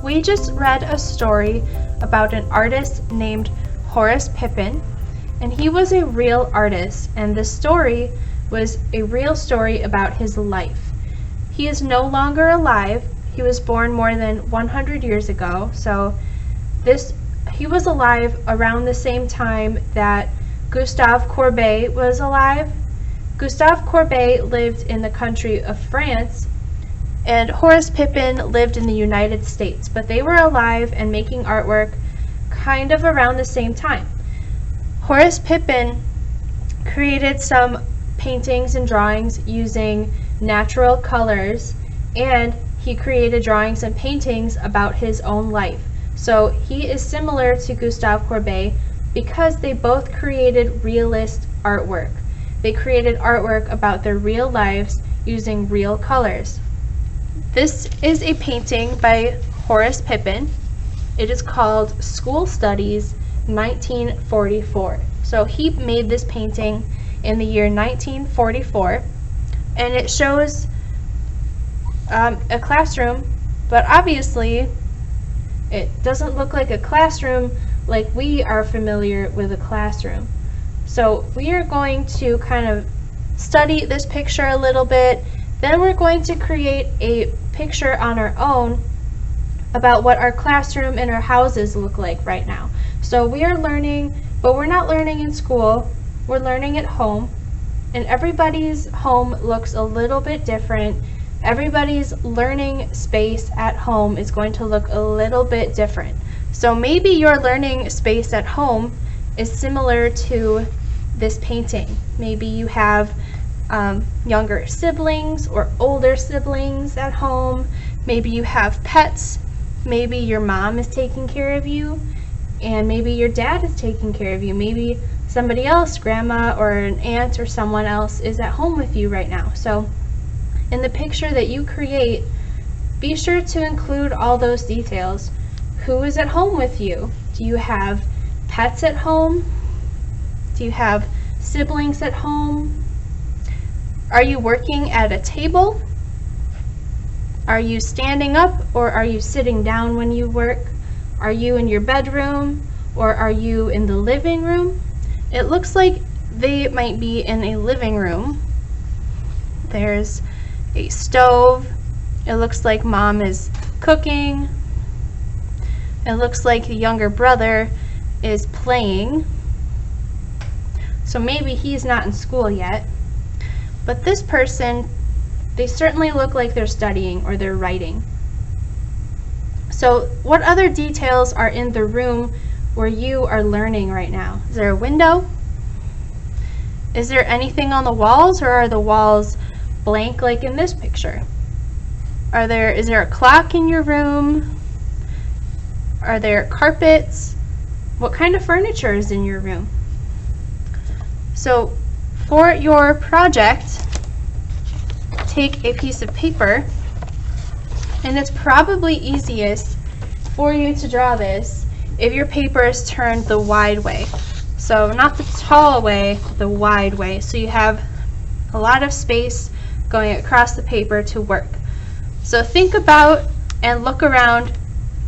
We just read a story about an artist named Horace Pippin, and he was a real artist, and this story was a real story about his life. He is no longer alive. He was born more than 100 years ago, so he was alive around the same time that Gustave Courbet was alive. Gustave Courbet lived in the country of France, and Horace Pippin lived in the United States, but they were alive and making artwork kind of around the same time. Horace Pippin created some paintings and drawings using natural colors, and he created drawings and paintings about his own life. So he is similar to Gustave Courbet because they both created realist artwork. They created artwork about their real lives using real colors. This is a painting by Horace Pippin. It is called School Studies 1944. So he made this painting in the year 1944, and it shows a classroom, but obviously it doesn't look like a classroom like we are familiar with a classroom. So we are going to kind of study this picture a little bit, then we're going to create a picture on our own about what our classroom and our houses look like right now. So we are learning, but we're not learning in school, we're learning at home, and everybody's home looks a little bit different. Everybody's learning space at home is going to look a little bit different. So maybe your learning space at home is similar to this painting. Maybe you have younger siblings or older siblings at home. Maybe you have pets. Maybe your mom is taking care of you, and maybe your dad is taking care of you. Maybe somebody else, grandma or an aunt or someone else, is at home with you right now. So in the picture that you create, be sure to include all those details. Who is at home with you? Do you have pets at home? Do you have siblings at home? Are you working at a table? Are you standing up or are you sitting down when you work? Are you in your bedroom or are you in the living room? It looks like they might be in a living room. There's a stove. It looks like mom is cooking. It looks like the younger brother is playing. So maybe he's not in school yet. But this person, they certainly look like they're studying or they're writing. So what other details are in the room where you are learning right now? Is there a window? Is there anything on the walls, or are the walls blank like in this picture? Is there a clock in your room? Are there carpets? What kind of furniture is in your room? So for your project, take a piece of paper, and it's probably easiest for you to draw this if your paper is turned the wide way. So not the tall way, the wide way. So you have a lot of space going across the paper to work. So think about and look around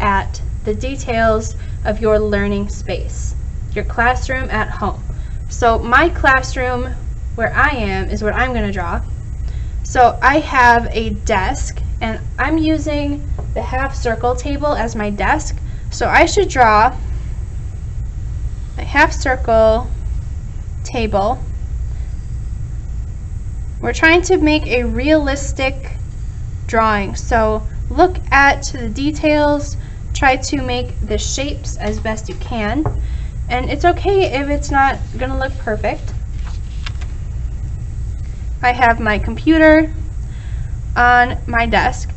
at the details of your learning space, your classroom at home. So my classroom where I am is what I'm going to draw. So I have a desk, and I'm using the half circle table as my desk. So I should draw a half circle table. We're trying to make a realistic drawing. So look at the details, try to make the shapes as best you can. And it's okay if it's not going to look perfect. I have my computer on my desk.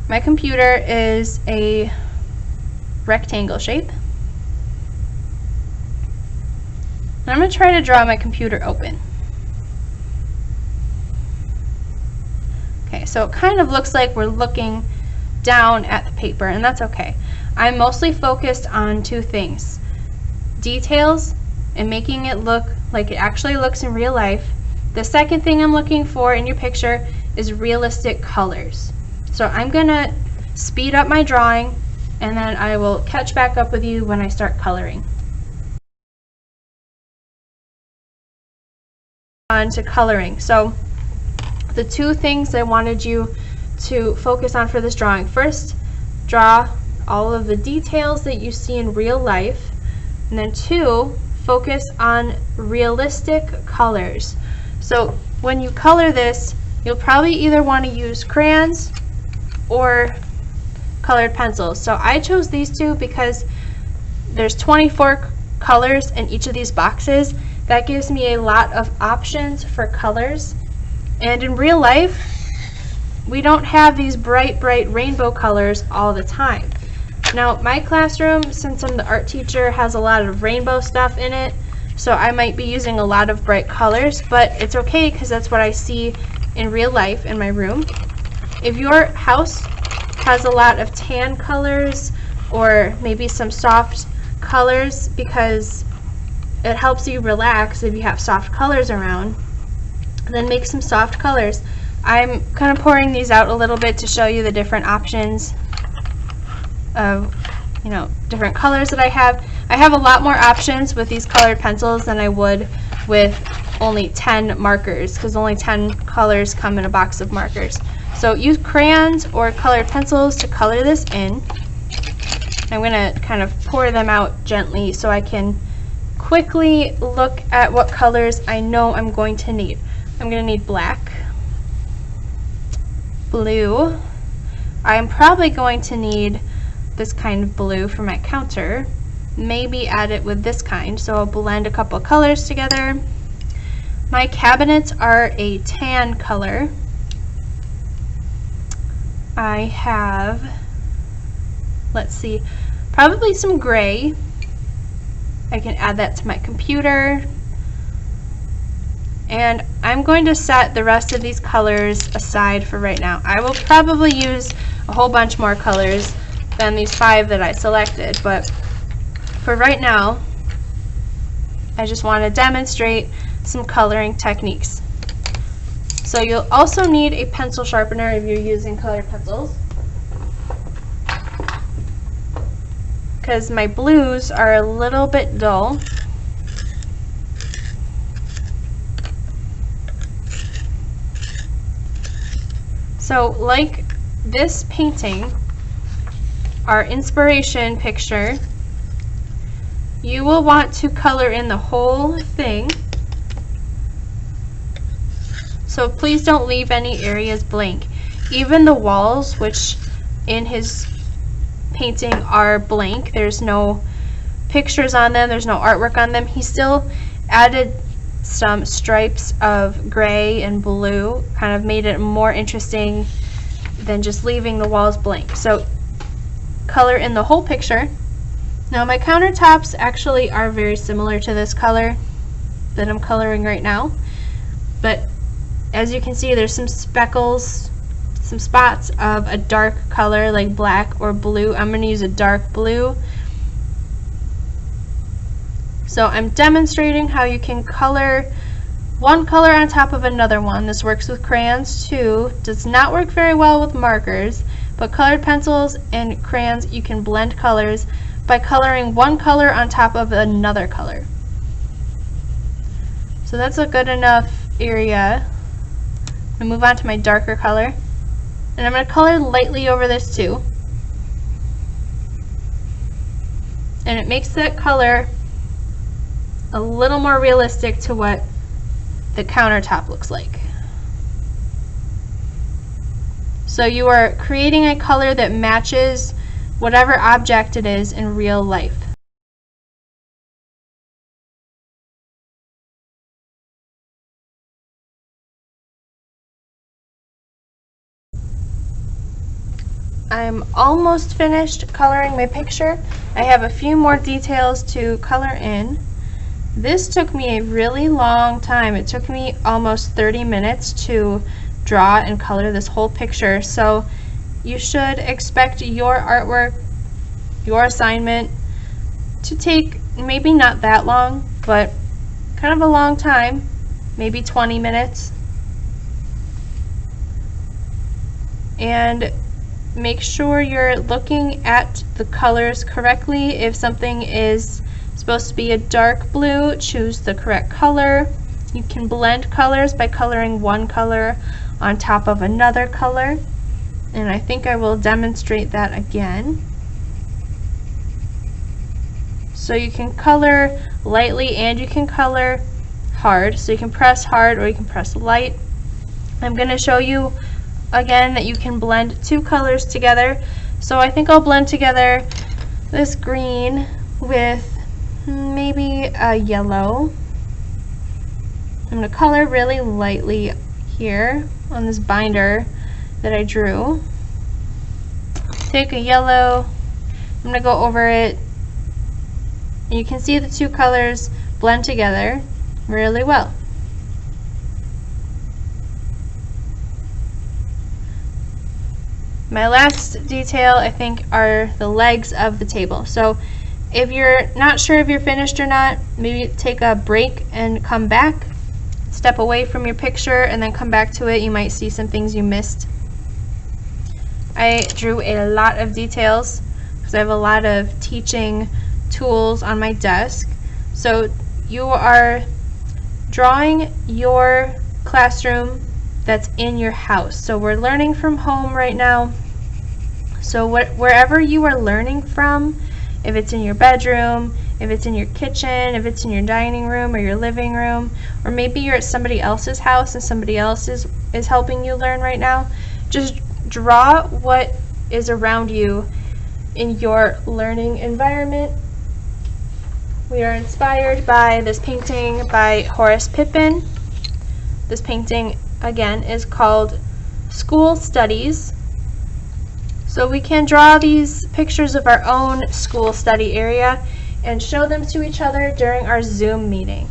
My computer is a rectangle shape. And I'm going to try to draw my computer open. Okay, so it kind of looks like we're looking down at the paper, and that's okay. I'm mostly focused on two things: details and making it look like it actually looks in real life. The second thing I'm looking for in your picture is realistic colors. So I'm gonna speed up my drawing and then I will catch back up with you when I start coloring. On to coloring. So the two things I wanted you to focus on for this drawing: first, draw all of the details that you see in real life, and then two, focus on realistic colors. So when you color this, you'll probably either want to use crayons or colored pencils. So I chose these two because there's 24 colors in each of these boxes. That gives me a lot of options for colors. And in real life, we don't have these bright rainbow colors all the time. Now, my classroom, since I'm the art teacher, has a lot of rainbow stuff in it, so I might be using a lot of bright colors, but it's okay because that's what I see in real life in my room. If your house has a lot of tan colors or maybe some soft colors, because it helps you relax if you have soft colors around, then make some soft colors. I'm kind of pouring these out a little bit to show you the different options of, different colors that I have. I have a lot more options with these colored pencils than I would with only 10 markers, because only 10 colors come in a box of markers. So use crayons or colored pencils to color this in. I'm going to kind of pour them out gently so I can quickly look at what colors I know I'm going to need. I'm going to need black, blue. I'm probably going to need this kind of blue for my counter. Maybe add it with this kind, so I'll blend a couple colors together. My cabinets are a tan color. I have, let's see, probably some gray. I can add that to my computer. And I'm going to set the rest of these colors aside for right now. I will probably use a whole bunch more colors than these 5 that I selected, but for right now, I just want to demonstrate some coloring techniques. So you'll also need a pencil sharpener if you're using colored pencils, because my blues are a little bit dull. So like this painting, our inspiration picture, you will want to color in the whole thing. So please don't leave any areas blank. Even the walls, which in his painting are blank, there's no pictures on them, there's no artwork on them, he still added some stripes of gray and blue, kind of made it more interesting than just leaving the walls blank. So color in the whole picture. Now my countertops actually are very similar to this color that I'm coloring right now, but as you can see, there's some speckles, some spots of a dark color like black or blue. I'm going to use a dark blue. So I'm demonstrating how you can color one color on top of another one. This works with crayons too. Does not work very well with markers, but colored pencils and crayons, you can blend colors by coloring one color on top of another color. So that's a good enough area. I'm going to move on to my darker color, and I'm going to color lightly over this too. And it makes that color a little more realistic to what the countertop looks like. So you are creating a color that matches whatever object it is in real life. I'm almost finished coloring my picture. I have a few more details to color in. This took me a really long time. It took me almost 30 minutes to draw and color this whole picture. So you should expect your artwork, your assignment, to take maybe not that long, but kind of a long time, maybe 20 minutes. And make sure you're looking at the colors correctly. If something is supposed to be a dark blue, choose the correct color. You can blend colors by coloring one color on top of another color. And I think I will demonstrate that again. So you can color lightly and you can color hard. So you can press hard or you can press light. I'm going to show you again that you can blend two colors together. So I think I'll blend together this green with maybe a yellow. I'm going to color really lightly here on this binder that I drew. Take a yellow, I'm going to go over it, and you can see the two colors blend together really well. My last detail, I think, are the legs of the table. So if you're not sure if you're finished or not, maybe take a break and come back. Step away from your picture and then come back to it. You might see some things you missed. I drew a lot of details because I have a lot of teaching tools on my desk. So you are drawing your classroom that's in your house. So we're learning from home right now. So wherever you are learning from, if it's in your bedroom, if it's in your kitchen, if it's in your dining room or your living room, or maybe you're at somebody else's house and somebody else is helping you learn right now, just draw what is around you in your learning environment. We are inspired by this painting by Horace Pippin. This painting, again, is called School Studies. So we can draw these pictures of our own school study area and show them to each other during our Zoom meeting.